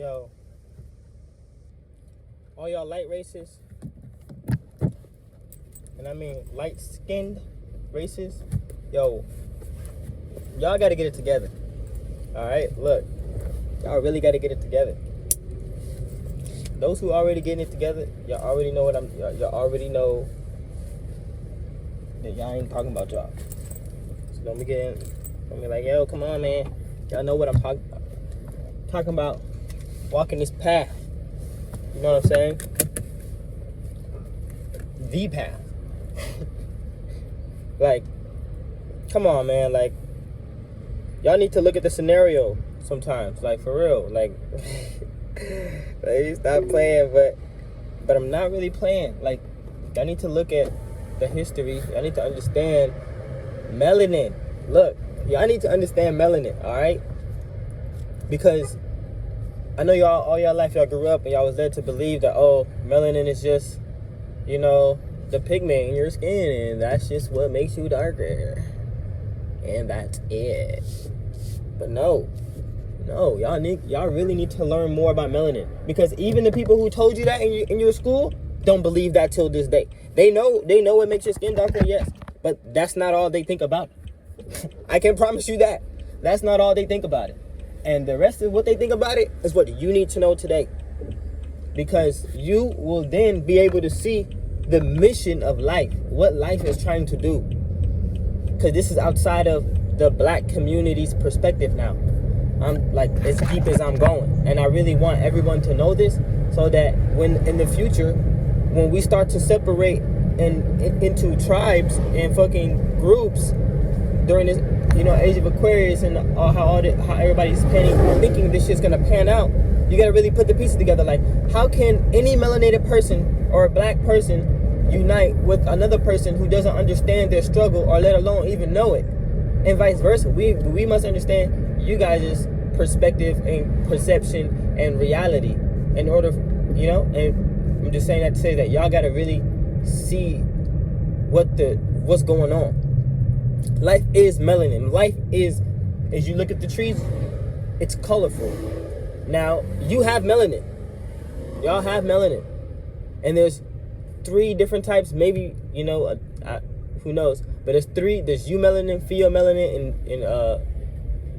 Yo, all y'all light races, and I mean light-skinned races, yo, y'all got to get it together. All right, look, y'all really got to get it together. Those who already getting it together, y'all already know what y'all already know that y'all ain't talking about y'all. So don't be like, yo, come on, man. Y'all know what I'm talking about. Walking this path. You know what I'm saying? The path. Like, come on, man. Like, y'all need to look at the scenario sometimes. Like, for real. Like, stop playing. But I'm not really playing. Like, y'all need to look at the history. Y'all need to understand melanin. Look, y'all need to understand melanin, all right? Because I know y'all, all y'all life, y'all grew up and y'all was led to believe that, oh, melanin is just, you know, the pigment in your skin, and that's just what makes you darker. And that's it. But no, y'all really need to learn more about melanin. Because even the people who told you that in your school don't believe that till this day. They know it makes your skin darker, yes, but that's not all they think about it. I can promise you that. That's not all they think about it. And the rest of what they think about it is what you need to know today. Because you will then be able to see the mission of life, what life is trying to do. Because this is outside of the black community's perspective now. I'm like as deep as I'm going. And I really want everyone to know this so that when in the future, when we start to separate into tribes and fucking groups during this, you know, age of Aquarius and how everybody's thinking this shit's gonna pan out, you gotta really put the pieces together. Like, how can any melanated person or a black person unite with another person who doesn't understand their struggle or let alone even know it? And vice versa. We must understand you guys' perspective and perception and reality in order, you know. And I'm just saying that to say that y'all gotta really see what's going on. Life is melanin. Life is, as you look at the trees, it's colorful. Now, you have melanin. Y'all have melanin. And there's 3 different types, maybe, you know, who knows. But there's 3. There's eumelanin, pheomelanin, and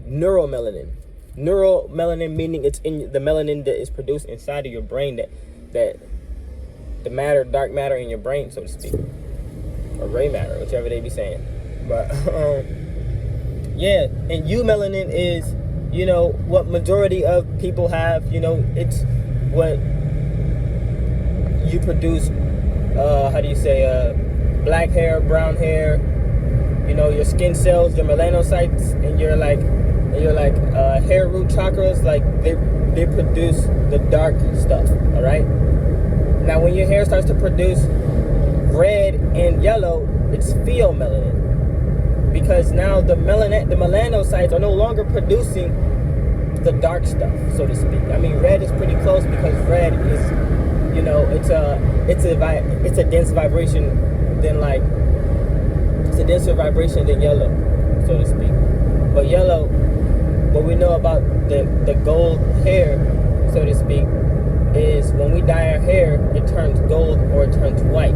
neuromelanin. Neuromelanin meaning it's in the melanin that is produced inside of your brain, that the matter, dark matter in your brain, so to speak. Or gray matter, whichever they be saying. But yeah, and eumelanin is, you know, what majority of people have. You know, it's what you produce. How do you say? Black hair, brown hair. You know, your skin cells, your melanocytes, and your hair root chakras. Like they produce the dark stuff. All right. Now, when your hair starts to produce red and yellow, it's pheomelanin. Because now the melanocytes are no longer producing the dark stuff, so to speak. I mean, red is pretty close because red is, you know, it's a dense vibration than yellow, so to speak. But yellow, what we know about the gold hair, so to speak, is when we dye our hair, it turns gold or it turns white.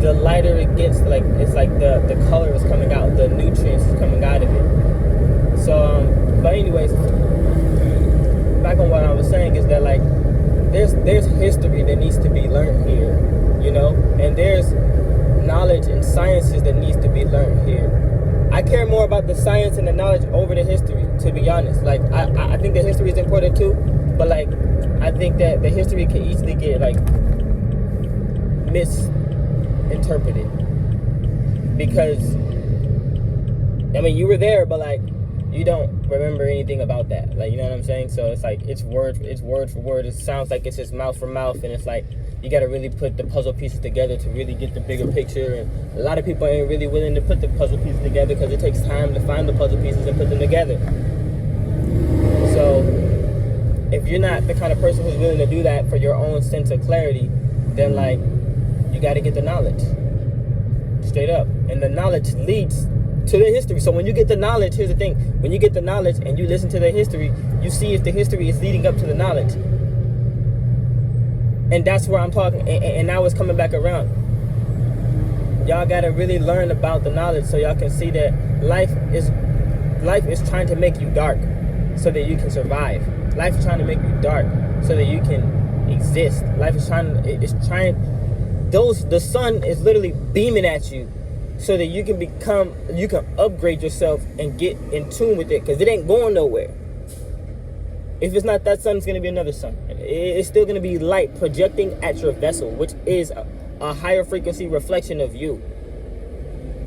The lighter it gets, like it's like the color is coming out, the nutrients is coming out of it. So, but anyways, back on what I was saying is that, like, there's history that needs to be learned here, you know, and there's knowledge and sciences that needs to be learned here. I care more about the science and the knowledge over the history, to be honest. Like, I think the history is important too, but like, I think that the history can easily get like misinterpreted, because I mean, you were there, but like, you don't remember anything about that. Like, you know what I'm saying? So it's like, it's word for word. It sounds like it's just mouth for mouth, and it's like, you got to really put the puzzle pieces together to really get the bigger picture. And a lot of people ain't really willing to put the puzzle pieces together because it takes time to find the puzzle pieces and put them together. So if you're not the kind of person who's willing to do that for your own sense of clarity, then like, you got to get the knowledge straight up. And the knowledge leads to their history. So when you get the knowledge, here's the thing: when you get the knowledge and you listen to their history, you see if the history is leading up to the knowledge. And that's where I'm talking. And now it's coming back around. Y'all gotta really learn about the knowledge so y'all can see that life is trying to make you dark so that you can survive. Life is trying to make you dark so that you can exist. Life is trying. The sun is literally beaming at you so that you can upgrade yourself and get in tune with it, because it ain't going nowhere. If it's not that sun, it's going to be another sun. It's still going to be light projecting at your vessel, which is a higher frequency reflection of you.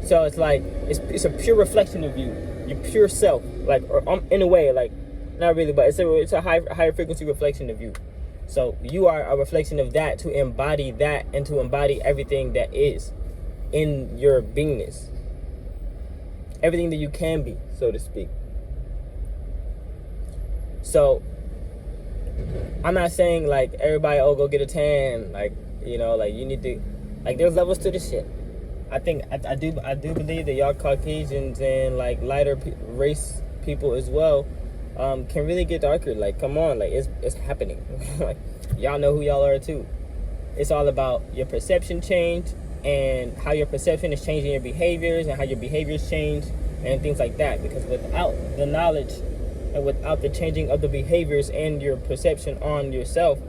So it's like, it's a pure reflection of you, your pure self, like, or in a way, like, not really, but it's a higher frequency reflection of you. So you are a reflection of that, to embody that and to embody everything that is in your beingness. Everything that you can be, so to speak. So I'm not saying like everybody, go get a tan, like, you know, like you need to, like, there's levels to this shit. I think I do believe that y'all Caucasians and like lighter race people as well can really get darker. Like, come on, like it's happening. Like, y'all know who y'all are too. It's all about your perception change and how your perception is changing your behaviors and how your behaviors change and things like that. Because without the knowledge and without the changing of the behaviors and your perception on yourself,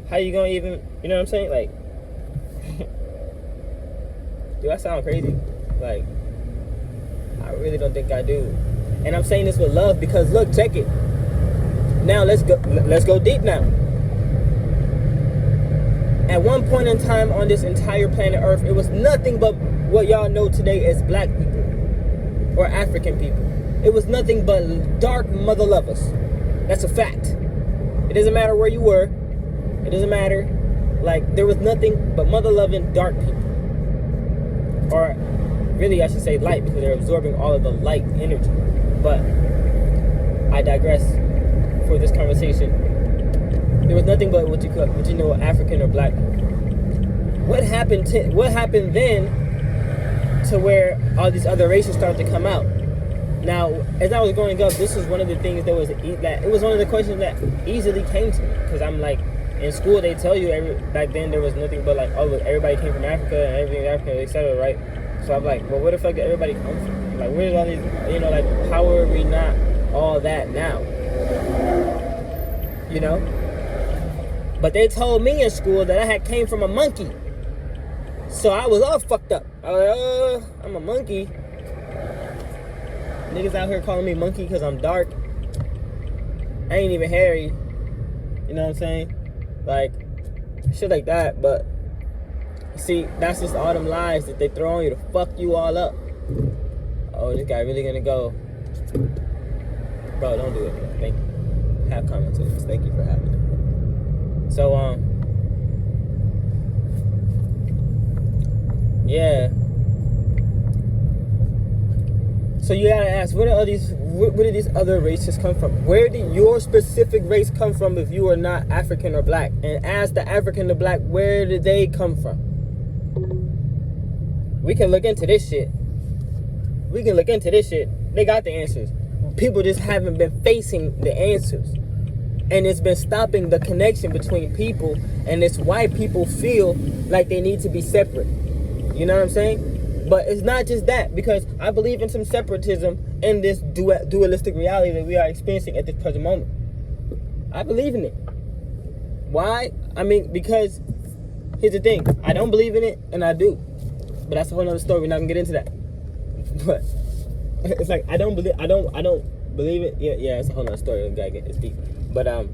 how you gonna even, you know what I'm saying? Like, do I sound crazy? Like, I really don't think I do. And I'm saying this with love because, look, check it. Now let's go deep now. At one point in time on this entire planet Earth, it was nothing but what y'all know today as black people or African people. It was nothing but dark mother lovers. That's a fact. It doesn't matter where you were. It doesn't matter. Like, there was nothing but mother loving dark people. Or really, I should say light, because they're absorbing all of the light energy. But I digress for this conversation. There was nothing but what you know, African or black. What happened then to where all these other races started to come out? Now, as I was growing up, this was one of the things it was one of the questions that easily came to me, because I'm like, in school they tell you back then there was nothing but like, oh, everybody came from Africa and everything African, etc., right? So I'm like, well, where the fuck did everybody come from? Like, where's all these, you know, like, how are we not all that now? You know? But they told me in school that I came from a monkey. So I was all fucked up. I was like, I'm a monkey. Niggas out here calling me monkey because I'm dark. I ain't even hairy. You know what I'm saying? Like, shit like that. But see, that's just all them lies that they throw on you to fuck you all up. Oh, this guy really gonna go. Bro, don't do it, bro. Thank you. Have commentaries. Thank you for having it. So, yeah. So you gotta ask, where do these other races come from? Where did your specific race come from if you are not African or black? And as the African or black, where did they come from? We can look into this shit. They got the answers. People just haven't been facing the answers. And it's been stopping the connection between people. And it's why people feel like they need to be separate. You know what I'm saying? But it's not just that, because I believe in some separatism in this dualistic reality that we are experiencing at this present moment. I believe in it. Why? I mean, because here's the thing. I don't believe in it, and I do. But that's a whole other story. We're not gonna get into that. But it's like I don't believe it. Yeah, it's a whole other story. We gotta get this deep. But let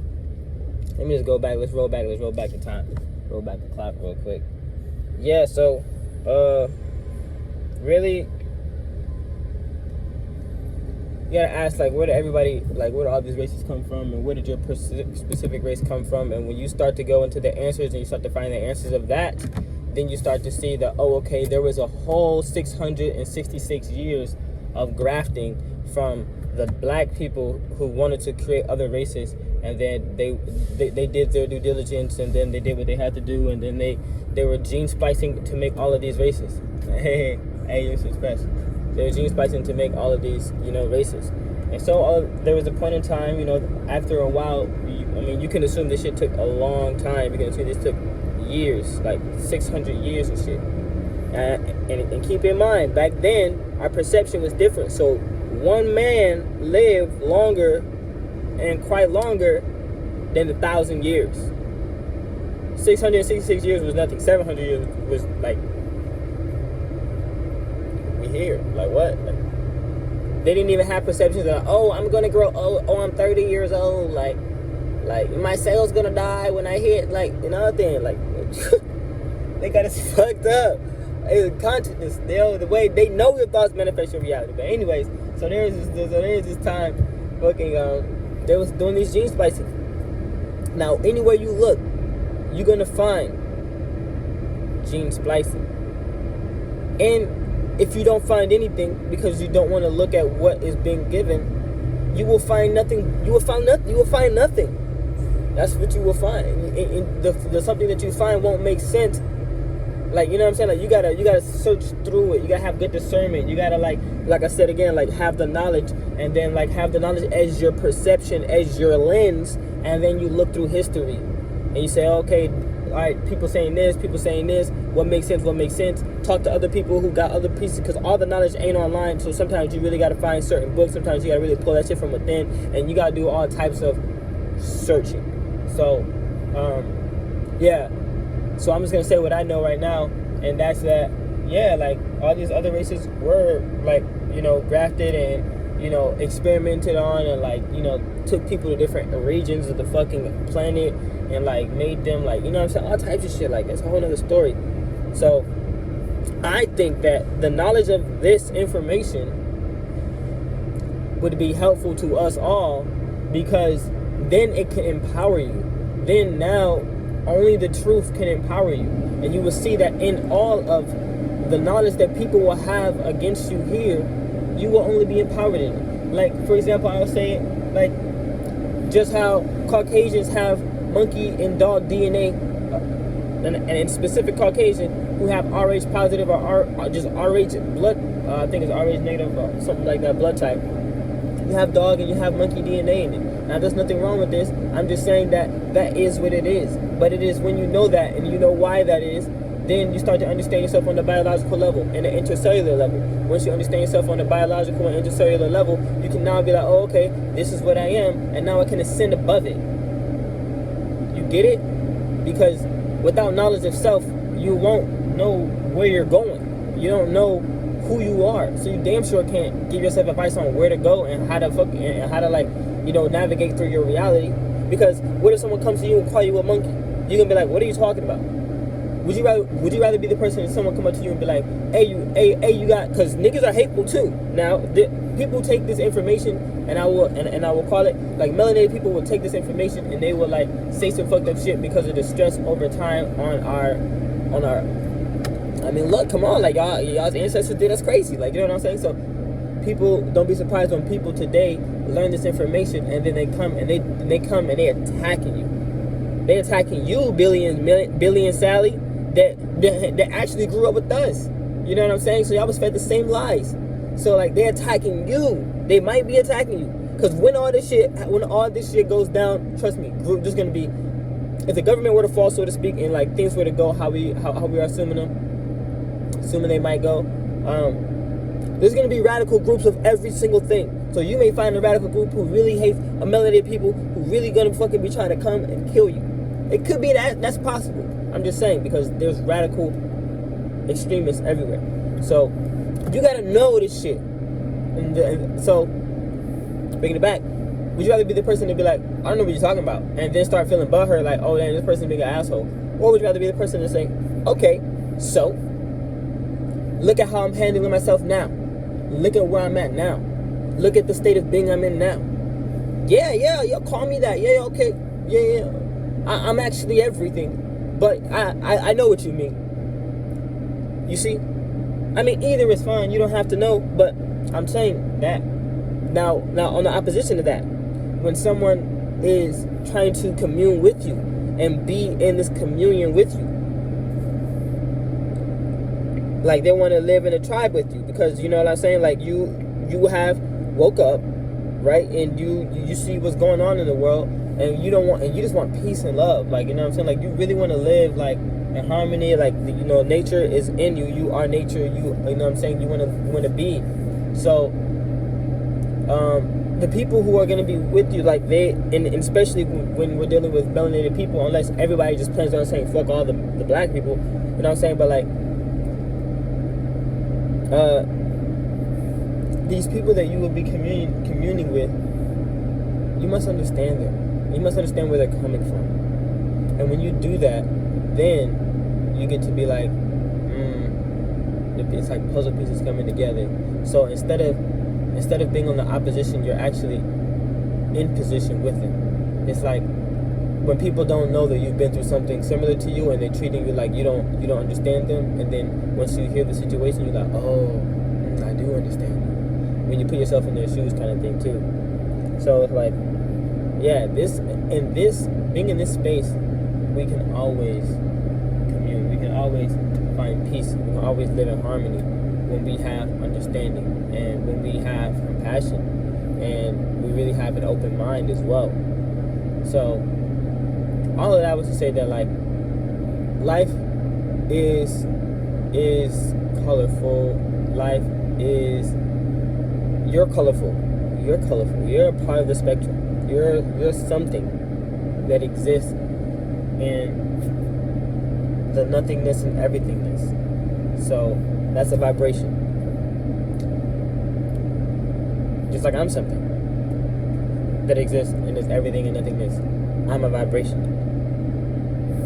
me just go back. Let's roll back the time. Roll back the clock real quick. Yeah, so really, you gotta ask, like, where do all these races come from, and where did your specific race come from? And when you start to go into the answers and you start to find the answers of that, then you start to see that, oh, okay, there was a whole 666 years of grafting from the black people who wanted to create other races, and then they did their due diligence, and then they did what they had to do, and then they were gene splicing to make all of these races. Hey, you're so special. They were gene splicing to make all of these, races. And so there was a point in time, after a while, you can assume this shit took a long time. You can assume this took years, like 600 years and shit. And keep in mind, back then, our perception was different. So one man lived longer and quite longer than 1,000 years. 666 years was nothing. 700 years was like, we here. Like what? Like, they didn't even have perceptions of, oh, I'm gonna grow old. Oh, I'm 30 years old. Like my cell's gonna die when I hit thing. Like they got us fucked up. It's consciousness. The way they know your thoughts manifest your reality. But anyways, so there's this time, fucking they was doing these gene splicing. Now anywhere you look, you're gonna find gene splicing. And if you don't find anything because you don't want to look at what is being given, you will find nothing. You will find nothing. That's what you will find. And the something that you find won't make sense. Like, you know what I'm saying? Like, you gotta search through it. You gotta have good discernment. You gotta like I said again, like have the knowledge, and then like have the knowledge as your perception, as your lens, and then you look through history, and you say, okay, all right, people saying this, what makes sense. Talk to other people who got other pieces, because all the knowledge ain't online. So sometimes you really gotta find certain books. Sometimes you gotta really pull that shit from within, and you gotta do all types of searching. So, yeah. So I'm just gonna say what I know right now, and that's that. Yeah, like all these other races were like, grafted and experimented on, and took people to different regions of the fucking planet and like made them like, what I'm saying, all types of shit. Like that's a whole nother story. So I think that the knowledge of this information would be helpful to us all, because then it can empower you. Then now only the truth can empower you, and you will see that in all of the knowledge that people will have against you here, you will only be empowered in it. Like, for example, I was saying, like, just how Caucasians have monkey and dog DNA, and in specific Caucasian who have RH positive or just RH blood, I think it's RH negative or something like that blood type. You have dog and you have monkey DNA in it. Now, there's nothing wrong with this. I'm just saying that is what it is. But it is when you know that and you know why that is, then you start to understand yourself on the biological level and the intercellular level. Once you understand yourself on the biological and intercellular level, you can now be like, oh, okay, this is what I am, and now I can ascend above it. You get it? Because without knowledge of self, you won't know where you're going. You don't know who you are, so you damn sure can't give yourself advice on where to go and how to navigate through your reality. Because what if someone comes to you and call you a monkey? You're gonna be like, what are you talking about? Would you rather be the person that someone come up to you and be like, hey, you got, because niggas are hateful too. Now, people take this information, and I will call it, like, melanated people will take this information and they will like say some fucked up shit because of the stress over time on our. I mean, look, come on, like y'all's ancestors did us crazy, like, you know what I'm saying? So people, don't be surprised when people today learn this information and then they come and they attacking you. They attacking you, Billy and Sally, that actually grew up with us. You know what I'm saying? So y'all was fed the same lies. So like, they're attacking you. They might be attacking you, because when all this shit goes down, trust me, there's gonna be, if the government were to fall, so to speak, and like things were to go how we are assuming they might go, there's going to be radical groups of every single thing. So you may find a radical group who really hates melanated people, who really going to fucking be trying to come and kill you. It could be that's possible. I'm just saying, because there's radical extremists everywhere. So you got to know this shit. And so bringing it back, would you rather be the person to be like, I don't know what you're talking about, and then start feeling butthurt like, oh damn, this person being an asshole? Or would you rather be the person to say, okay, so look at how I'm handling myself now. Look at where I'm at now. Look at the state of being I'm in now. Yeah, call me that. Yeah, okay. Yeah. I'm actually everything. But I know what you mean. You see? I mean, either is fine. You don't have to know. But I'm saying that. Now, on the opposition of that, when someone is trying to commune with you and be in this communion with you, like they want to live in a tribe with you, because you know what I'm saying, like you have woke up, right, and you see what's going on in the world, and you just want peace and love, like, you know what I'm saying, like you really want to live like in harmony, like, you know, nature is in you, you are nature, you know what I'm saying, you want to be. So the people who are going to be with you, like and especially when we're dealing with melanated people, unless everybody just plans on saying fuck all the black people, you know what I'm saying, but like these people that you will be communing with, you must understand them. You must understand where they're coming from. And when you do that, then you get to be like, it's like puzzle pieces coming together. So instead of being on the opposition, you're actually in position with them. It's like when people don't know that you've been through something similar to you, and they're treating you like you don't understand them, and then once you hear the situation, you're like, oh, I do understand you. When you put yourself in their shoes, kind of thing too. So it's like, yeah, being in this space, we can always commune. We can always find peace. We can always live in harmony when we have understanding, and when we have compassion, and we really have an open mind as well. So all of that was to say that, like, life is colorful. Life is, you're colorful. You're colorful. You're a part of the spectrum. You're something that exists in the nothingness and everythingness. So that's a vibration. Just like I'm something that exists in this everything and nothingness. I'm a vibration.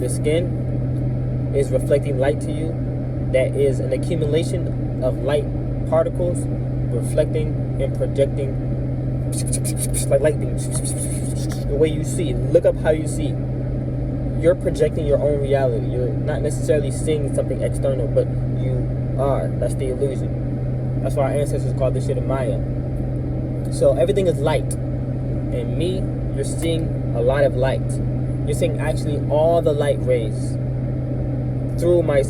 The skin is reflecting light to you. That is an accumulation of light particles reflecting and projecting like lightning. The way you see, look up how you see. You're projecting your own reality. You're not necessarily seeing something external, but you are. That's the illusion. That's why our ancestors called this shit a Maya. So everything is light. And me, you're seeing a lot of light. You're seeing actually all the light rays through my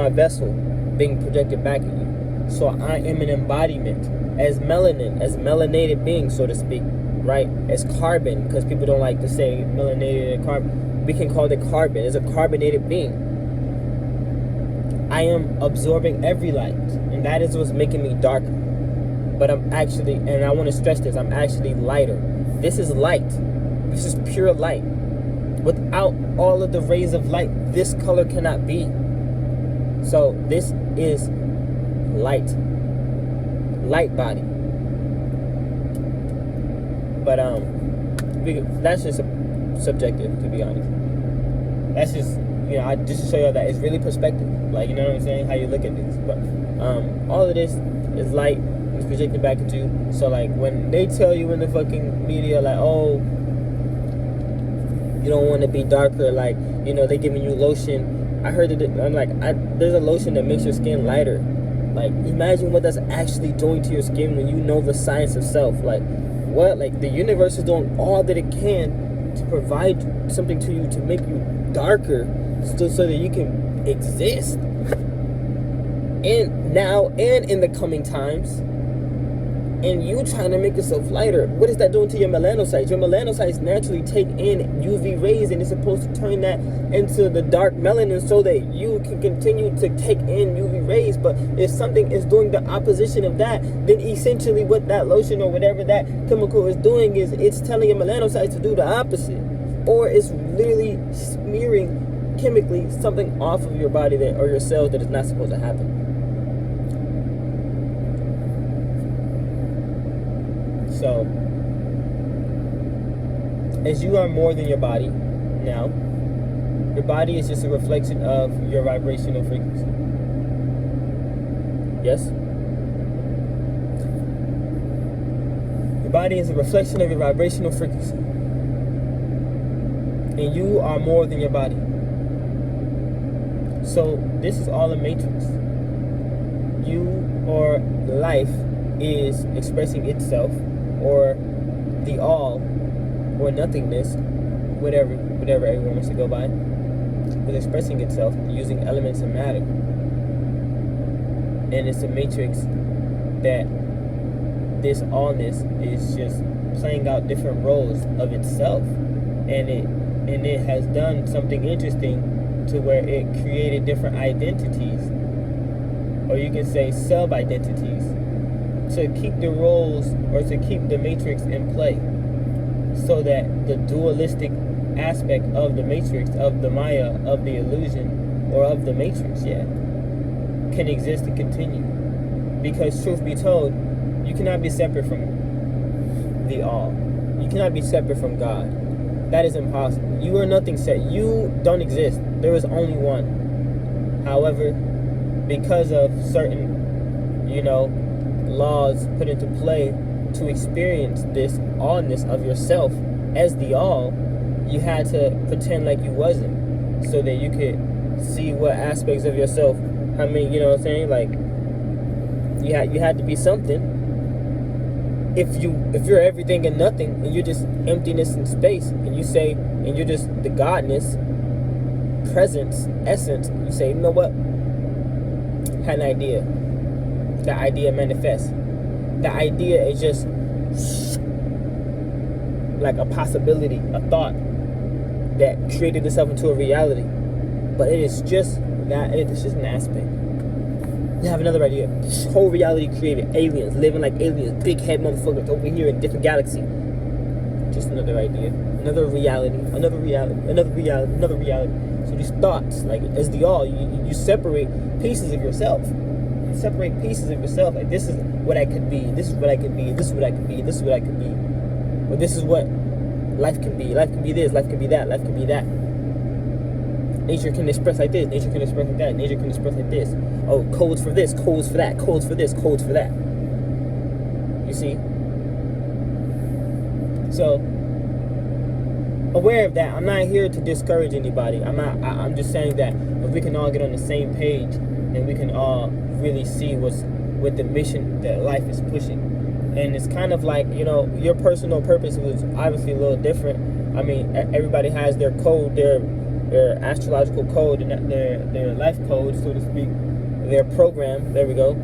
vessel being projected back at you. So I am an embodiment as melanin, as melanated beings, so to speak, right? As carbon, because people don't like to say melanated and carbon. We can call it carbon. It's a carbonated being. I am absorbing every light, and that is what's making me darker. But I'm actually, and I want to stress this, I'm actually lighter. This is light. This is pure light. Without all of the rays of light, this color cannot be. So this is light body. But that's just subjective, to be honest. That's just, you know, just to show you that it's really perspective, like, you know what I'm saying, how you look at this. But all of this is light. It's projected back at you. So like when they tell you in the fucking media, like, oh, you don't want to be darker, like, you know, they giving you lotion. I heard it. I'm like, there's a lotion that makes your skin lighter. Like, imagine what that's actually doing to your skin when you know the science of self. Like, what? Like, the universe is doing all that it can to provide something to you to make you darker, so that you can exist. And now, and in the coming times, and you trying to make yourself lighter. What is that doing to your melanocytes? Your melanocytes naturally take in UV rays, and it's supposed to turn that into the dark melanin so that you can continue to take in UV rays. But if something is doing the opposition of that, then essentially what that lotion or whatever that chemical is doing is it's telling your melanocytes to do the opposite. Or it's literally smearing chemically something off of your body that, or your cells, that is not supposed to happen. So, as you are more than your body now, your body is just a reflection of your vibrational frequency. Yes? Your body is a reflection of your vibrational frequency. And you are more than your body. So, this is all a matrix. You, or life, is expressing itself, or the all, or nothingness, whatever everyone wants to go by, is expressing itself using elements of matter. And it's a matrix that this allness is just playing out different roles of itself, and it has done something interesting to where it created different identities, or you can say sub-identities, to keep the roles or to keep the matrix in play, so that the dualistic aspect of the matrix, of the Maya, of the illusion, or of the matrix, can exist and continue. Because truth be told, you cannot be separate from the all. You cannot be separate from God. That is impossible. You are nothing set. You don't exist. There is only one. However, because of certain, laws put into play to experience this allness of yourself as the all, you had to pretend like you wasn't, so that you could see what aspects of yourself, how many, you know what I'm saying? Like, you had to be something. If you're everything and nothing, and you're just emptiness and space, and you're just the godness, presence, essence, you say, you know what? Had an idea. That idea manifests. The idea is just like a possibility, a thought that created itself into a reality. But it is just that, it's just an aspect. You have another idea. This whole reality created. Aliens, living like aliens. Big head motherfuckers over here in different galaxy. Just another idea. Another reality. Another reality. Another reality. Another reality. So these thoughts, like, as the all, you separate pieces of yourself. You separate pieces of yourself. Like, this is what I could be. This is what I could be. This is what I could be. This is what I could be. Or this is what life can be. Life can be this. Life can be that. Life can be that. Nature can express like this. Nature can express like that. Nature can express like this. Oh, codes for this, codes for that, codes for this, codes for that. You see? So, aware of that. I'm not here to discourage anybody. I'm just saying that if we can all get on the same page, and we can all really see what the mission that life is pushing. And it's kind of like, your personal purpose was obviously a little different. I mean, everybody has their code, their astrological code, and their life code, so to speak, their program. There we go.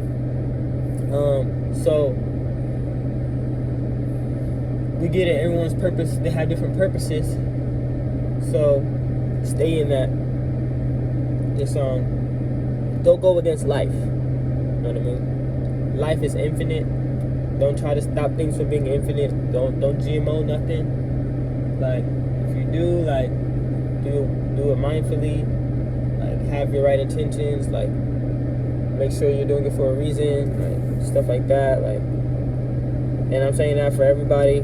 So we get it. Everyone's purpose. They have different purposes. So stay in that. Just don't go against life. You know what I mean? Life is infinite. Don't try to stop things from being infinite. Don't GMO nothing. Like, if you do, like, do it mindfully. Like, have your right intentions. Like, make sure you're doing it for a reason. Like, stuff like that. Like, and I'm saying that for everybody,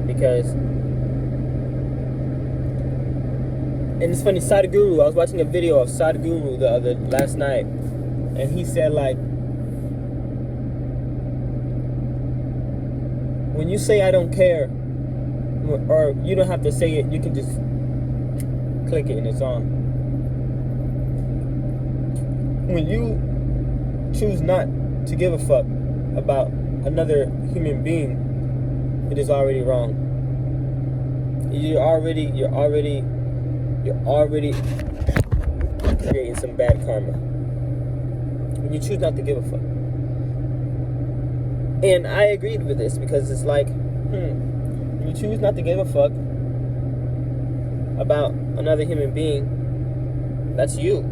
because, and it's funny, Sadhguru, I was watching a video of Sadhguru last night, and he said, like, when you say I don't care, or you don't have to say it, you can just click it and it's on. When you choose not to give a fuck about another human being, it is already wrong. You're already creating some bad karma. When you choose not to give a fuck. And I agreed with this, because it's like, you choose not to give a fuck about another human being, that's you.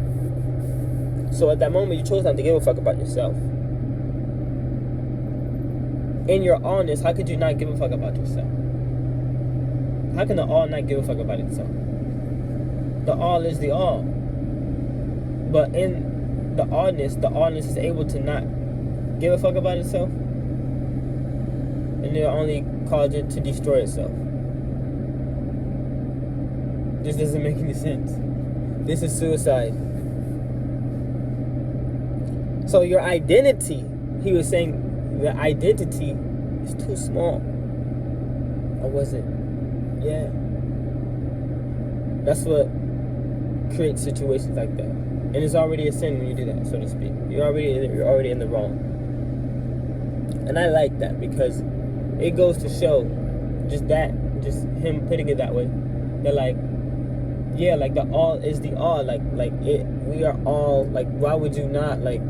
So at that moment, you chose not to give a fuck about yourself. In your allness, how could you not give a fuck about yourself? How can the all not give a fuck about itself? The all is the all. But in the allness is able to not give a fuck about itself. And it only cause it to destroy itself. This doesn't make any sense. This is suicide. So your identity, he was saying, the identity is too small. Or was it? Yeah. That's what creates situations like that. And it's already a sin when you do that, so to speak. You're already in the wrong. And I like that, because it goes to show just him putting it that way. That, like, yeah, like, the all is the all. Like it, we are all, like, why would you not, like,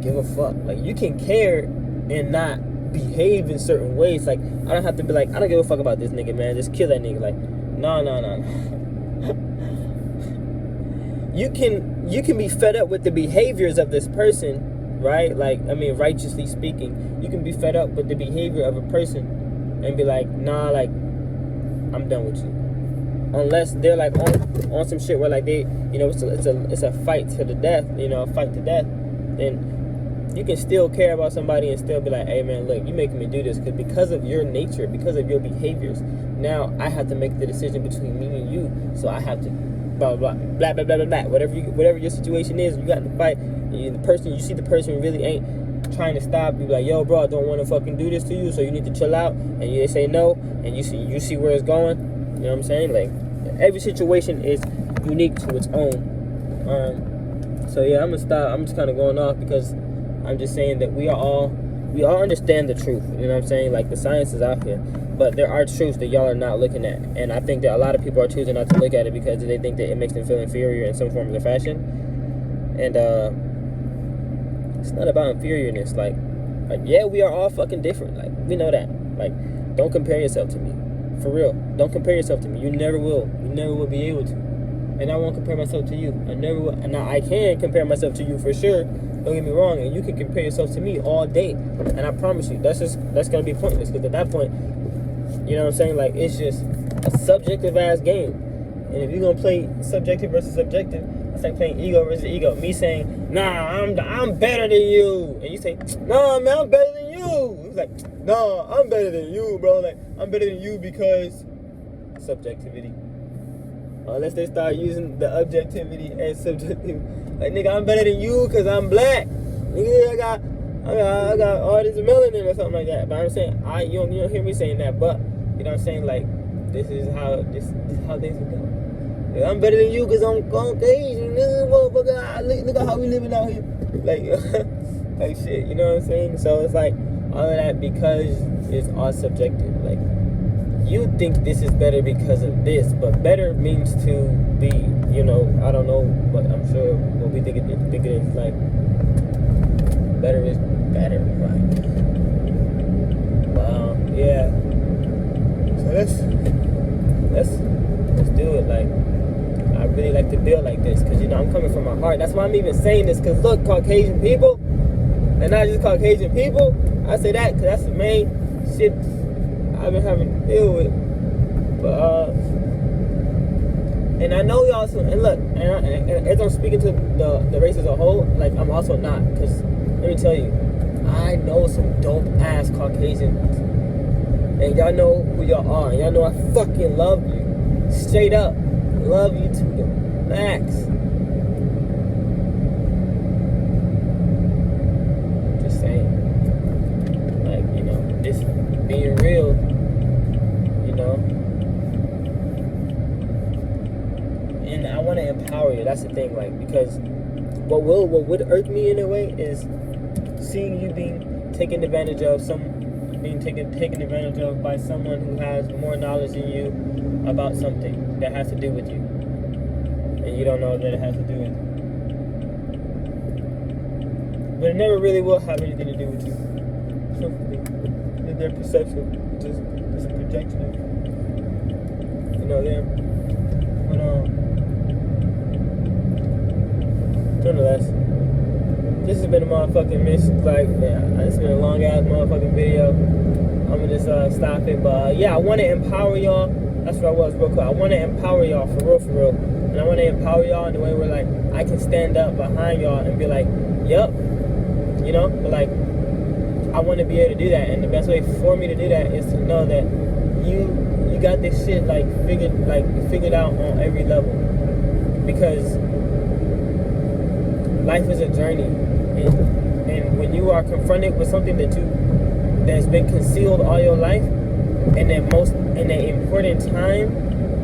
give a fuck. Like, you can care and not behave in certain ways. Like, I don't have to be like, I don't give a fuck about this nigga, man. Just kill that nigga. Like, no. You can be fed up with the behaviors of this person, right? Like, I mean, righteously speaking, you can be fed up with the behavior of a person and be like, nah, like, I'm done with you. Unless they're like on some shit where like they, you know, it's a fight to the death, you know, a fight to death. Then you can still care about somebody and still be like, hey man, look, you making me do this because of your nature, because of your behaviors. Now I have to make the decision between me and you, so I have to blah blah blah blah blah blah blah. Whatever your situation is, you got in the fight. And you see the person really ain't trying to stop you. Like, yo, bro, I don't want to fucking do this to you, so you need to chill out. And they say no, and you see where it's going. You know what I'm saying? Like, every situation is unique to its own. So yeah, I'm gonna stop. I'm just kind of going off because I'm just saying that we all understand the truth. You know what I'm saying? Like, the science is out here, but there are truths that y'all are not looking at, and I think that a lot of people are choosing not to look at it because they think that it makes them feel inferior in some form or fashion. And it's not about inferiorness. Like yeah, we are all fucking different. Like, we know that. Like, don't compare yourself to me. For real. Don't compare yourself to me. You never will. You never will be able to. And I won't compare myself to you. I never will. Now, I can compare myself to you for sure. Don't get me wrong. And you can compare yourself to me all day. And I promise you, that's going to be pointless. Because at that point, you know what I'm saying? Like, it's just a subjective-ass game. And if you're going to play subjective versus subjective, it's like playing ego versus ego. Me saying, nah, I'm better than you. And you say, nah, man, I'm better than you. It's like, nah, I'm better than you, bro. Like, I'm better than you because subjectivity. Unless they start using the objectivity as subjectivity. Like, nigga, I'm better than you because I'm black. Nigga, I got all this melanin or something like that. But I'm saying, you don't hear me saying that. But, you know what I'm saying? Like, this is how things are going. Like, I'm better than you because I'm Caucasian, nigga, motherfucker. Look at how we living out here. Like, like shit, you know what I'm saying? So it's like, all of that because it's all subjective. Like, you think this is better because of this, but better means to be, you know, I don't know, but I'm sure what we think it is. Like, better is better, right? Yeah. So let's do it. Like, I really like to build like this because, you know, I'm coming from my heart. That's why I'm even saying this, because look, Caucasian people, and not just Caucasian people, I say that because that's the main shit I've been having to deal with. But and I know y'all, and look, and as I'm speaking to the race as a whole, like, I'm also not, because let me tell you, I know some dope ass Caucasians, and y'all know who y'all are, and y'all know I fucking love you, straight up, love you to the max. Just saying, like, you know, this being real, you know. And I want to empower you. That's the thing, like, because what would irk me in a way is seeing you being taken advantage of, taken advantage of by someone who has more knowledge than you about something that has to do with you, and you don't know that it has to do with you. But it never really will have anything to do with you. Their perception just is a projection of, you know, them. But nonetheless, this has been a motherfucking it's been a long ass motherfucking video. I'm gonna just stop it. But yeah, I want to empower y'all. That's what I was real quick. I want to empower y'all for real. And I want to empower y'all in the way where, like, I can stand up behind y'all and be like, yup, you know, but like, I want to be able to do that, and the best way for me to do that is to know that you got this shit figured out on every level, because life is a journey, and when you are confronted with something that's been concealed all your life, and in an important time,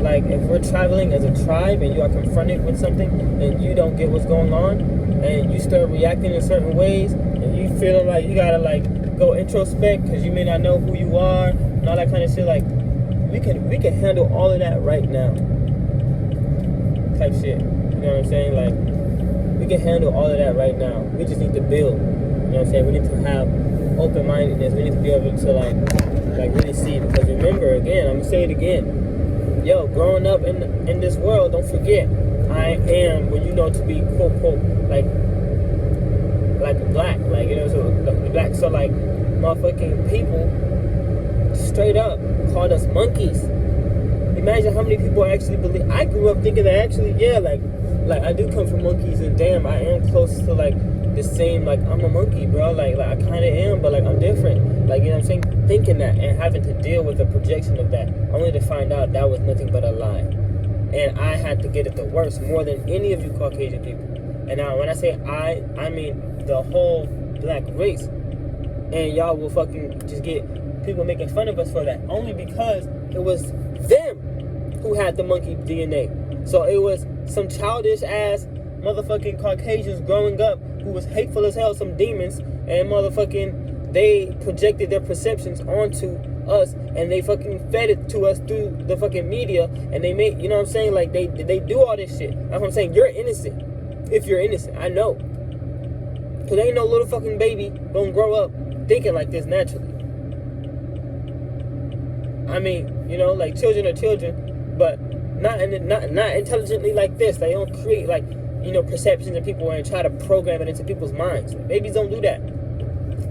like if we're traveling as a tribe and you are confronted with something and you don't get what's going on, and you start reacting in certain ways, and you feeling like you gotta like go introspect because you may not know who you are and all that kind of shit, like we can handle all of that right now type shit, you know what I'm saying? Like, we can handle all of that right now. We just need to build. know what I'm saying? We need to have open-mindedness. We need to be able to like really see. Because remember, again, I'm gonna say it again. Yo, growing up in this world, don't forget, I am what you know to be quote quote like black, like, you know, so black. So like, motherfucking people straight up called us monkeys. Imagine how many people actually believe. I grew up thinking that actually, yeah, like I do come from monkeys, and damn, I am close to like the same, like I'm a monkey, bro. Like I kind of am, but like I'm different. Like, you know what I'm saying? Thinking that and having to deal with the projection of that, only to find out that was nothing but a lie. And I had to get it the worst, more than any of you Caucasian people. And now when I say I mean the whole black race. And y'all will fucking just get people making fun of us for that, only because it was them who had the monkey DNA. So it was some childish ass motherfucking Caucasians growing up who was hateful as hell, some demons, and motherfucking they projected their perceptions onto us, and they fucking fed it to us through the fucking media, and they made, you know what I'm saying, like they do all this shit. That's what I'm saying. You're innocent if you're innocent. I know, because ain't no little fucking baby gonna grow up thinking like this naturally. I mean, you know, like children are children, but not intelligently like this. They don't create like, you know, perceptions of people and try to program it into people's minds. Babies don't do that.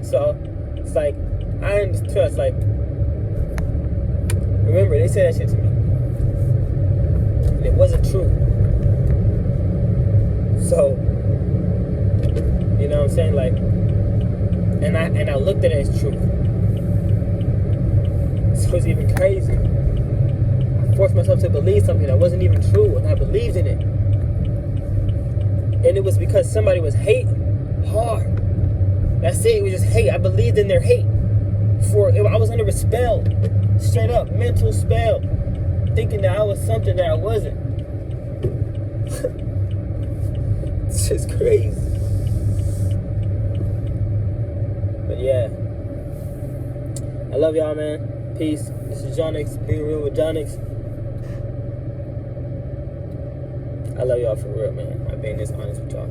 So it's like, I trust, like, remember they said that shit to me, and it wasn't true. So, you know what I'm saying, like, and I looked at it as truth. So it's even crazy. I forced myself to believe something that wasn't even true, and I believed in it. And it was because somebody was hating hard. That's it. It was just hate. I believed in their hate. I was under a spell, straight up mental spell, thinking that I was something that I wasn't. It's just crazy. But yeah, I love y'all, man. Peace. This is Jonix, being real with Jonix. I love y'all for real, man. I'm being this honest with y'all.